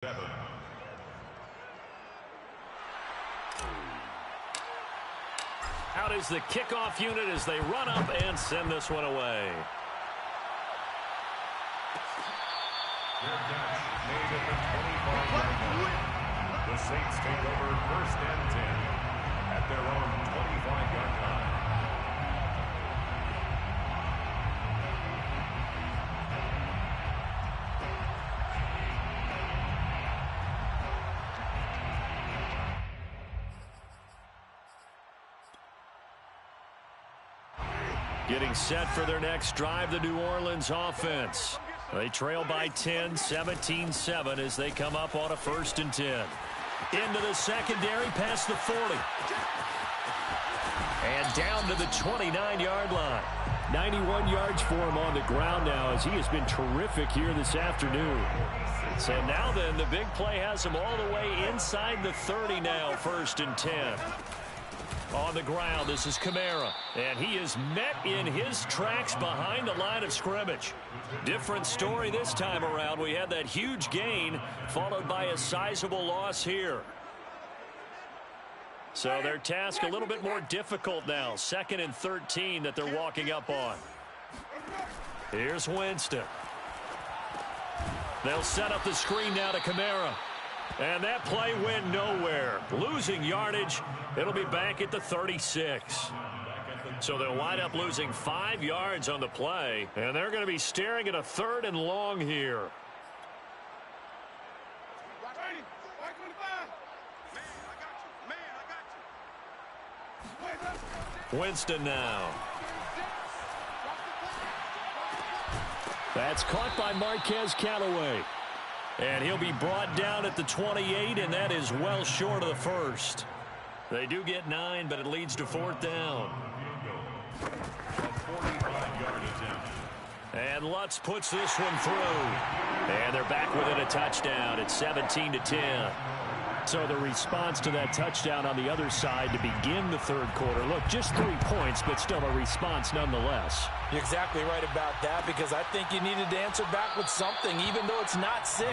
Out is the kickoff unit as they run up and send this one away. Made at the 25-yard line. The Saints take over 1st and 10 at their own 25-yard line. Getting set for their next drive, the New Orleans offense. They trail by 10, 17-7 as they come up on a 1st and 10. Into the secondary, past the 40. And down to the 29-yard line. 91 yards for him on the ground now as he has been terrific here this afternoon. So now then, the big play has him all the way inside the 30 now, 1st and 10. On the ground, this is Kamara, and he is met in his tracks behind the line of scrimmage. Different story this time around. We had that huge gain followed by a sizable loss here. So their task a little bit more difficult now. 2nd and 13 that they're walking up on. Here's Winston. They'll set up the screen now to Kamara. And that play went nowhere. Losing yardage. It'll be back at the 36. So they'll wind up losing 5 yards on the play. And they're going to be staring at a 3rd and long here. Winston now. That's caught by Marquez Callaway. And he'll be brought down at the 28, and that is well short of the 1st. They do get 9, but it leads to 4th down. And Lutz puts this one through. And they're back within a touchdown. It's 17-10. So the response to that touchdown on the other side to begin the 3rd quarter. Look, just 3 points, but still a response nonetheless. You're exactly right about that, because I think you needed to answer back with something, even though it's not 6.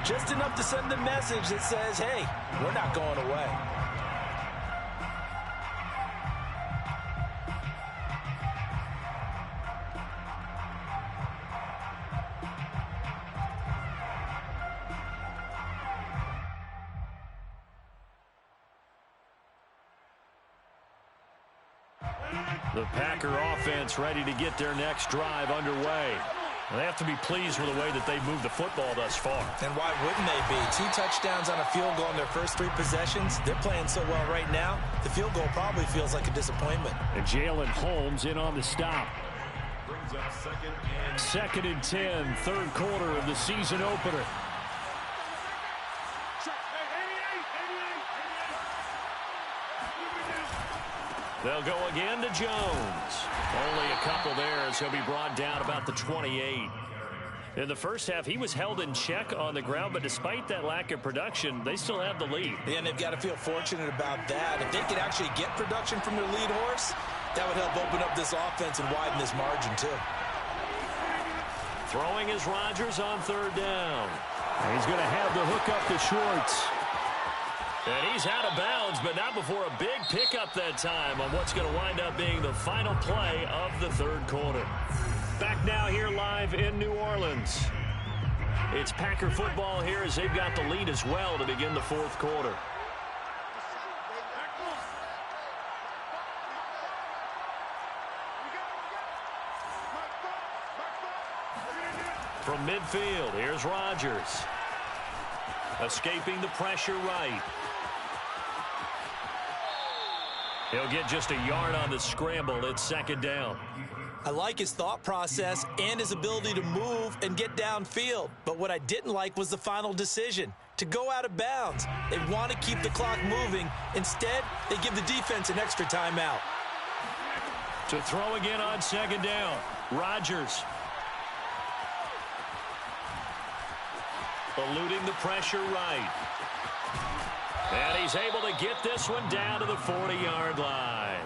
Just enough to send a message that says, hey, we're not going away. The Packer offense ready to get their next drive underway. They have to be pleased with the way that they've moved the football thus far. And why wouldn't they be? 2 touchdowns on a field goal in their first 3 possessions. They're playing so well right now, the field goal probably feels like a disappointment. And Jalen Holmes in on the stop. Brings up 2nd and 10, 3rd quarter of the season opener. They'll go again to Jones. Only a couple there as he'll be brought down about the 28. In the first half, he was held in check on the ground, but despite that lack of production, they still have the lead. And they've got to feel fortunate about that. If they could actually get production from their lead horse, that would help open up this offense and widen this margin too. Throwing is Rodgers on 3rd down. And he's going to have the hook up to Schwartz. And he's out of bounds, but not before a big pickup that time on what's going to wind up being the final play of the 3rd quarter. Back now here live in New Orleans. It's Packer football here as they've got the lead as well to begin the 4th quarter. From midfield, here's Rodgers. Escaping the pressure right. He'll get just a yard on the scramble. It's 2nd down. I like his thought process and his ability to move and get downfield. But what I didn't like was the final decision, to go out of bounds. They want to keep the clock moving. Instead, they give the defense an extra timeout. To throw again on 2nd down, Rodgers. eluding the pressure right. And he's able to get this one down to the 40-yard line.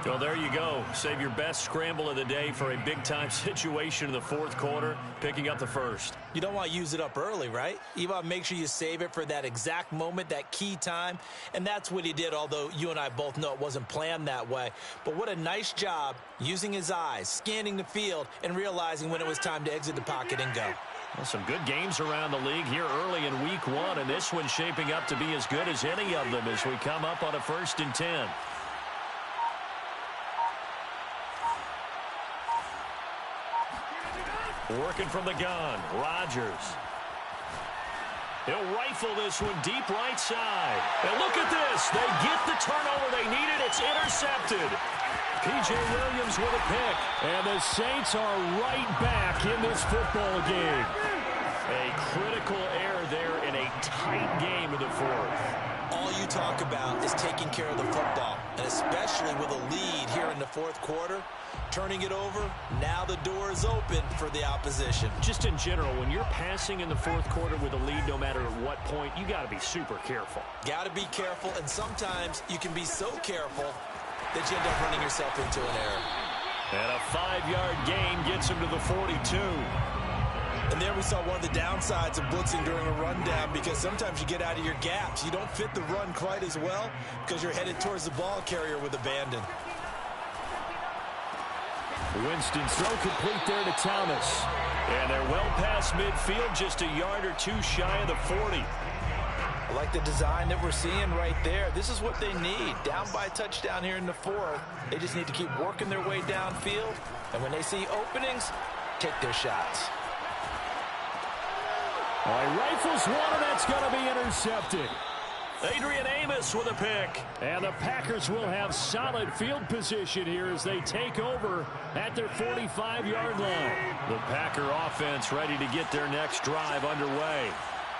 So there you go. Save your best scramble of the day for a big-time situation in the fourth quarter, picking up the first. You don't want to use it up early, right? You want to make sure you save it for that exact moment, that key time. And that's what he did, although you and I both know it wasn't planned that way. But what a nice job using his eyes, scanning the field, and realizing when it was time to exit the pocket and go. Well, some good games around the league here early in week one, and this one's shaping up to be as good as any of them as we come up on a 1st and 10. Working from the gun, Rodgers. He'll rifle this one deep right side. And look at this. They get the turnover they needed. It's intercepted. P.J. Williams with a pick. And the Saints are right back in this football game. A critical error there in a tight game in the fourth. All you talk about is taking care of the football, and especially with a lead here in the fourth quarter, turning it over, now the door is open for the opposition. Just in general, when you're passing in the fourth quarter with a lead, no matter at what point, you got to be super careful. Got to be careful, and sometimes you can be so careful that you end up running yourself into an error. And a 5-yard gain gets him to the 42. And there we saw one of the downsides of blitzing during a rundown, because sometimes you get out of your gaps. You don't fit the run quite as well because you're headed towards the ball carrier with abandon. Winston's throw complete there to Thomas. And they're well past midfield, just a yard or two shy of the 40. I like the design that we're seeing right there. This is what they need. Down by a touchdown here in the fourth. They just need to keep working their way downfield. And when they see openings, take their shots. All right, rifles one, and that's going to be intercepted. Adrian Amos with a pick. And the Packers will have solid field position here as they take over at their 45-yard line. The Packer offense ready to get their next drive underway.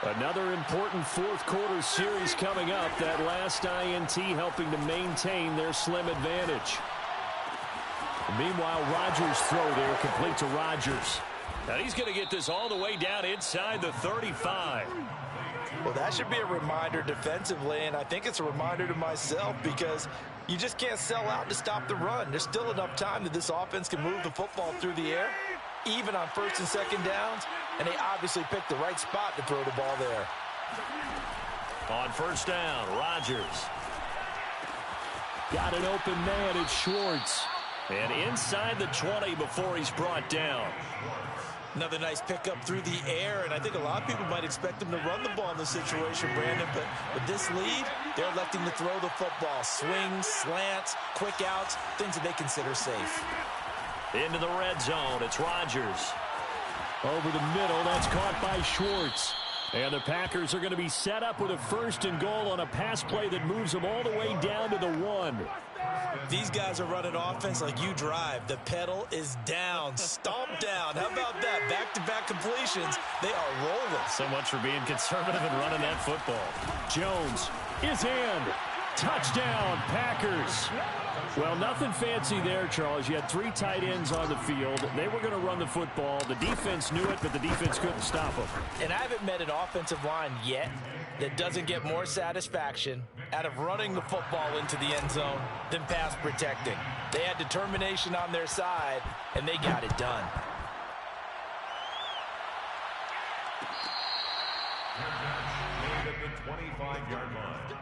Another important fourth quarter series coming up. That last INT helping to maintain their slim advantage. Meanwhile, Rodgers' throw there complete to Rodgers. And he's going to get this all the way down inside the 35. Well, that should be a reminder defensively, and I think it's a reminder to myself, because you just can't sell out to stop the run. There's still enough time that this offense can move the football through the air, even on 1st and 2nd downs, and they obviously picked the right spot to throw the ball there. On 1st down, Rodgers. Got an open man, it's Schwartz. And inside the 20 before he's brought down. Another nice pickup through the air, and I think a lot of people might expect them to run the ball in this situation, Brandon, but with this lead, they're electing to throw the football. Swings, slants, quick outs, things that they consider safe. Into the red zone, it's Rodgers. Over the middle, that's caught by Schwartz. And the Packers are going to be set up with a 1st and goal on a pass play that moves them all the way down to the 1. These guys are running offense like you drive. The pedal is down, stomp down. How about that? Back-to-back completions. They are rolling. So much for being conservative and running that football. Jones is in. Touchdown, Packers. Well, nothing fancy there, Charles. You had 3 tight ends on the field. They were going to run the football. The defense knew it, but the defense couldn't stop them. And I haven't met an offensive line yet that doesn't get more satisfaction out of running the football into the end zone than pass protecting. They had determination on their side, and they got it done. At the 25-yard line,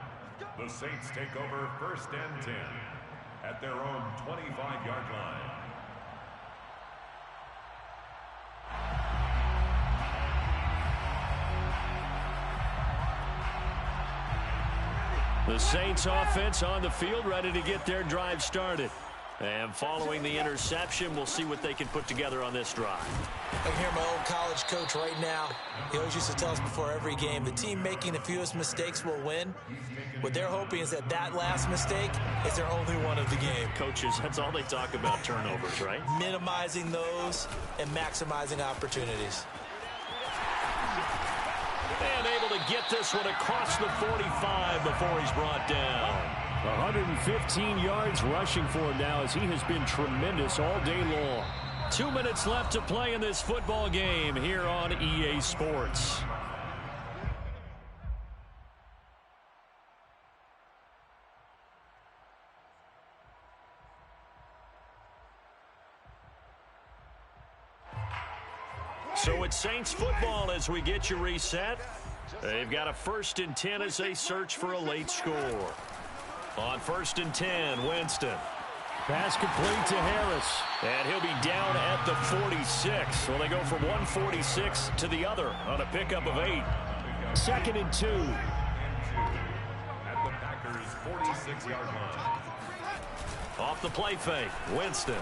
the Saints take over 1st and 10 at their own 25-yard line. The Saints offense on the field, ready to get their drive started. And following the interception, we'll see what they can put together on this drive. I can hear my old college coach right now. He always used to tell us before every game, the team making the fewest mistakes will win. What they're hoping is that that last mistake is their only one of the game. Coaches, that's all they talk about, turnovers, right? Minimizing those and maximizing opportunities. And able to get this one across the 45 before he's brought down. 115 yards rushing for him now, as he has been tremendous all day long. 2 minutes left to play in this football game here on EA Sports. So it's Saints football as we get you reset. They've got a 1st and 10 as they search for a late score. On 1st and 10, Winston. Pass complete to Harris. And he'll be down at the 46. Well, they go from 146 to the other on a pickup of 8. 2nd and 2. At the Packers' 46-yard line. Off the play fake, Winston.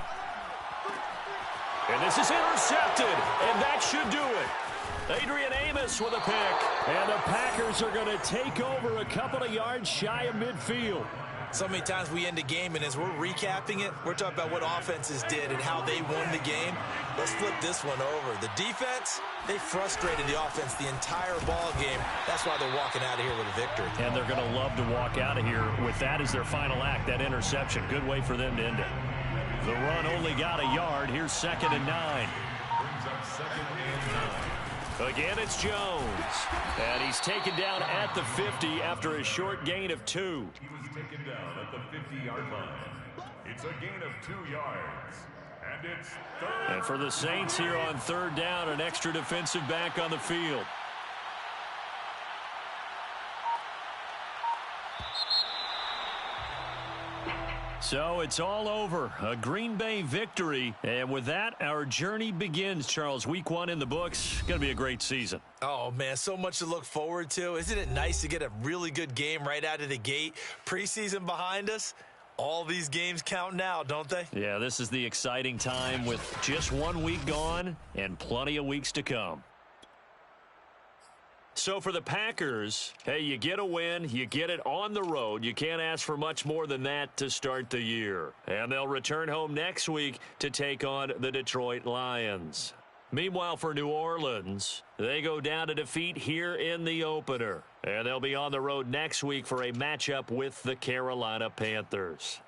And this is intercepted, and that should do it. Adrian Amos with a pick. And the Packers are going to take over a couple of yards shy of midfield. So many times we end a game, and as we're recapping it, we're talking about what offenses did and how they won the game. Let's flip this one over. The defense, they frustrated the offense the entire ball game. That's why they're walking out of here with a victory. And they're going to love to walk out of here with that as their final act, that interception. Good way for them to end it. The run only got a yard. Here's 2nd and 9. Brings up 2nd and 9. Again, it's Jones. And he's taken down at the 50 after a short gain of 2. He was taken down at the 50-yard line. It's a gain of 2 yards. And it's 3rd. And for the Saints here on 3rd down, an extra defensive back on the field. So it's all over. A Green Bay victory. And with that, our journey begins, Charles. Week 1 in the books. Going to be a great season. Oh, man, so much to look forward to. Isn't it nice to get a really good game right out of the gate? Preseason behind us. All these games count now, don't they? Yeah, this is the exciting time with just 1 week gone and plenty of weeks to come. So for the Packers, hey, you get a win, you get it on the road. You can't ask for much more than that to start the year. And they'll return home next week to take on the Detroit Lions. Meanwhile, for New Orleans, they go down to defeat here in the opener. And they'll be on the road next week for a matchup with the Carolina Panthers.